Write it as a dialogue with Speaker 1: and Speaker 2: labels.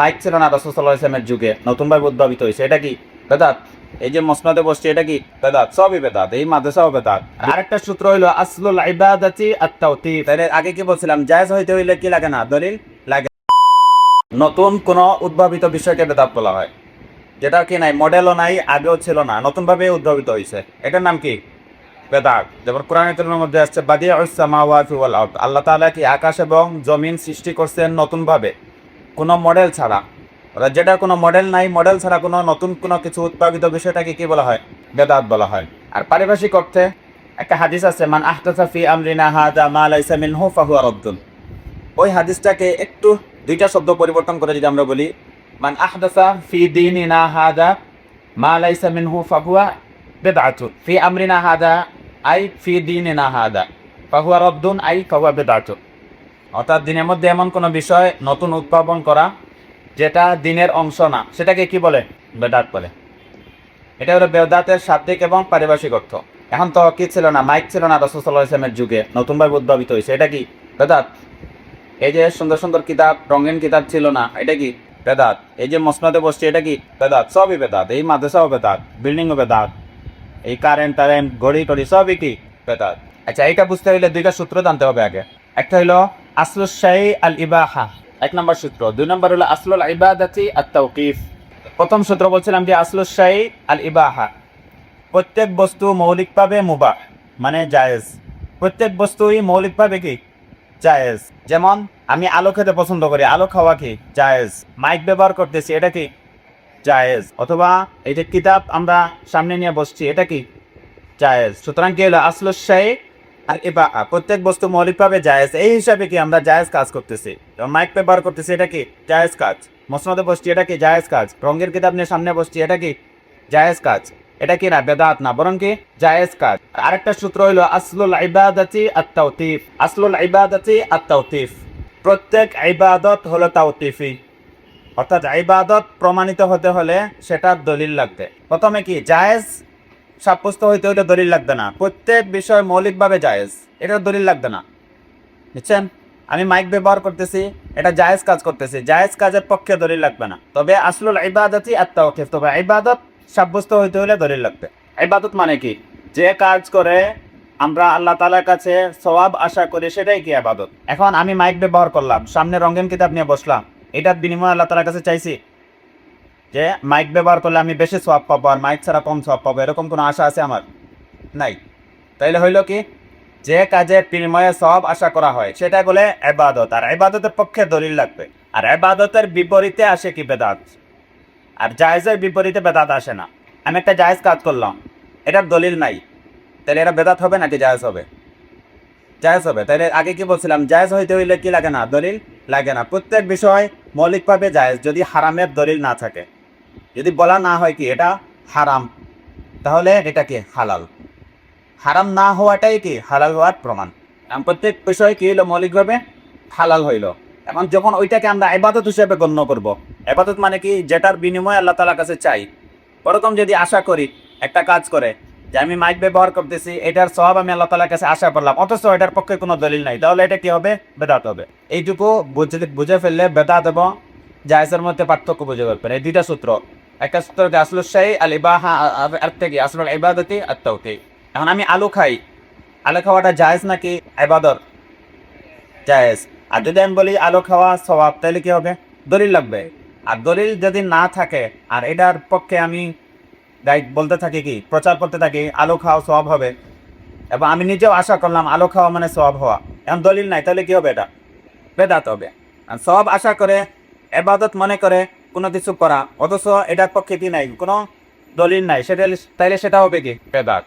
Speaker 1: Mic ছিল না রাসূল সাল্লাল্লাহু আলাইহি ওয়াসাল্লামের যুগে, নতুনভাবে উদ্ভাবিত হয়েছে। এটা কি? বেদাত। এই যে মসনদে বসছে, এটা কি? বেদাত। সবই বেদাত। এই মাদ্রাসাও বেদাত। আরেকটা সূত্র হইলো আসলুল ইবাদাতি আত-তাওতীব। তাহলে আগে কি বলছিলাম? জায়েজ হইতে হইলে কি লাগে না? দলিল লাগে। নতুন কোন উদ্ভাবিত বিষয়কে বেদাত বলা হয়, যেটা কি নাই, মডেলও নাই, আগেও ছিল না, নতুনভাবে উদ্ভাবিত হয়েছে। এটার নাম কি? বেদাত। যেমন কোরআনের কারিমের মধ্যে আসছে বাদিউস সামাওয়াতি ওয়াল আরদ। আল্লাহ তাআলা কি আকাশ এবং জমিন সৃষ্টি করছেন নতুনভাবে, কোনো মডেল ছাড়া। যেটা কোনো মডেল নাই, মডেল ছাড়া কোনো নতুন কোনো কিছু উদ্ভাবিত বিষয়টাকে কি বলা হয়? বেদাত বলা হয়। আর পারিভাষিক অর্থে একটা হাদিস আছে, মান আহদাসা ফি আমরিনা হাযা মা লাইসা মিনহু ফাহুয়া রাদ্দুন। ওই হাদিসটাকে একটু দুইটা শব্দ পরিবর্তন করে যদি আমরা বলি, মান আহদাসা ফি দীনিনা হাযা মা লাইসা মিনহু ফাহুয়া বিদআতুন, ফি আমরিনা হাযা আই ফি দীনিনা হাযা, ফাহুয়া রাদ্দুন আই ফাহুয়া বিদআতুন। অর্থাৎ দিনের মধ্যে এমন কোনো বিষয় নতুন উদ্ভাবন করা যেটা দিনের অংশ না, সেটাকে কি বলে? বেদাত বলে। এটা হলো বেদাতের শাব্দিক এবং পারিভাষিক অর্থ। এখন তো কি ছিল না, মাইক ছিল না রাসূল সাল্লাল্লাহু আলাইহি ওয়াসাল্লামের যুগে, নতুনভাবে উদ্ভাবিত হয়েছে। এটা কি? বেদাত। এই যে সুন্দর সুন্দর কিতাব, রঙিন কিতাব ছিল না, এটা কি? বেদাত। এই যে মসনদে বসছে, এটা কি? বেদাত। সবই বেদাত। এই মাদ্রাসাও বেদাত, বিল্ডিংও বেদাত, এই কারেন্ট টারেন্ট ঘড়ি টড়ি সবই কি? বেদাত। আচ্ছা, এইটা বুঝতে হইলে দুইটা সূত্র জানতে হবে আগে। একটা হলো আসলুশ শাই আল ইবাহা, এক নম্বর সূত্র। দুই নম্বর হলো আসলুল ইবাদাতি আত-তাওকিফ। প্রথম সূত্র বলছিলাম যে আসলুশ শাই আল ইবাহা, প্রত্যেক বস্তু মৌলিকভাবে মুবাহ, মানে জায়েজ। প্রত্যেক বস্তুই মৌলিকভাবে কি? জায়েজ। যেমন আমি আলো খেতে পছন্দ করি, আলো খাওয়া কি? জায়েজ। মাইক ব্যবহার করতেছি, এটা কি? জায়েজ। অথবা এই যে কিতাব আমরা সামনে নিয়ে বসছি, এটা কি? জায়েজ। সুতরাং কি হলো আসলুশ শাই আর ইবাহা, প্রত্যেক বস্তু মৌলিকভাবে জায়েজ। এই হিসাবে কি আমরা জায়েজ কাজ করতেছি। যেমন মাইক ব্যবহার করতেছি, এটা কি? জায়েজ কাজ। মসনদে বসছি, এটা কি? জায়েজ কাজ। রঙের কিতাব নিয়ে সামনে বসছি, এটা কি? জায়েজ কাজ। এটা কি না? বেদাত না, বরং কি? জায়েজ কাজ। আরেকটা সূত্র হইলো আসলুল ইবাদাতি আত-তাওতীফ। আসলুল ইবাদাতি আত-তাওতীফ, প্রত্যেক ইবাদত হলো তাওতীফি। অর্থাৎ ইবাদত প্রমাণিত হতে হলে সেটার দলিল লাগবে। প্রথমে কি? জায়েজ সাব্যস্ত হইতে হইলে দলিল লাগবে না। প্রত্যেক বিষয় মৌলিকভাবে জায়েজ, এটার দলিল লাগবে না। বুঝছেন? আমি মাইক ব্যবহার করতেছি, এটা জায়েজ কাজ করতেছি, জায়েজ কাজের পক্ষে দলিল লাগবে না। তবে আসলুল ইবাদাতি আত-তাওকিফ, তবে ইবাদত সাব্যস্ত হইতে হলে দলিল লাগবে। ইবাদত মানে কি? যে কাজ করে আমরা আল্লাহ তাআলার কাছে সওয়াব আশা করি, সেটাই কি? ইবাদত। এখন আমি মাইক ব্যবহার করলাম, সামনে রঙিন কিতাব নিয়ে বসলাম, এটার বিনিময়ে আল্লাহ তাআলার কাছে চাইছি যে মাইক ব্যবহার করলে আমি বেশি সওয়াব পাবো আর মাইক ছাড়া কম সওয়াব পাবো, এরকম কোনো আশা আছে আমার? নাই। তাইলে হইল কি? যে কাজের বিনিময়ে সওয়াব আশা করা হয় সেটা বলে ইবাদত, আর ইবাদতের পক্ষে দলিল লাগবে। আর ইবাদতের বিপরীতে আসে কি? বেদাত। আর জায়েজের বিপরীতে বেদাত আসে না। আমি একটা জায়েজ কাজ করলাম, এটার দলিল নাই, তাহলে এটা বেদাত হবে নাকি জায়েজ হবে? জায়েজ হবে। তাহলে আগে কি বলছিলাম? জায়েজ হইতে হইলে কি লাগে না? দলিল লাগে না। প্রত্যেক বিষয় মৌলিকভাবে জায়েজ, যদি হারামের দলিল না থাকে। যদি বলা না হয় কি এটা হারাম, তাহলে এটা কি? হালাল। হারাম না হওয়াটাই কি? হালাল হওয়ার প্রমাণ। প্রত্যেক বিষয় কি হইলো? মৌলিকভাবে হালাল হইল। এখন যখন ওইটাকে আমরা ইবাদত হিসেবে গণ্য করব, ইবাদত মানে কি? যেটার বিনিময়ে আল্লাহ তাআলার কাছে চাই। ওরকম যদি আশা করি, একটা কাজ করে যে আমি মাইক ব্যবহার করতেছি, এটার সওয়াব আমি আল্লাহ তাআলার কাছে আশা করলাম, অথচ এটার পক্ষে কোনো দলিল নাই, তাহলে এটা কি হবে? বেদাত হবে। এইটুকু বুঝে ফেললে বেদাত এবং জায়েজের মধ্যে পার্থক্য বুঝে পারবেন। এই দুইটা সূত্র, একটা সূত্র আসলুশ শাই আল ইবাহা, আর থেকে আসলুল ইবাদাতি আত-তাওকিফ। এখন আমি আলু খাই, আলু খাওয়াটা জায়েজ নাকি ইবাদত? জায়েজ। আর যদি আমি বলি আলু খাওয়া সওয়াব, তাহলে কি হবে? দলিল লাগবে। আর দলিল যদি না থাকে, আর এটার পক্ষে আমি বলতে থাকি কি? প্রচার করতে থাকি আলু খাওয়া সওয়াব হবে, এবং আমি নিজেও আশা করলাম আলু খাওয়া মানে সওয়াব হওয়া, এখন দলিল নাই, তাহলে কি হবে? এটা বেদাত হবে। আর সওয়াব আশা করে ইবাদত মনে করে কোনো কিছু করা, অথচ এটার পক্ষে কি নাই? কোনো দলিল নাই, সেটা তাইলে সেটা হবে কি? বেদাত।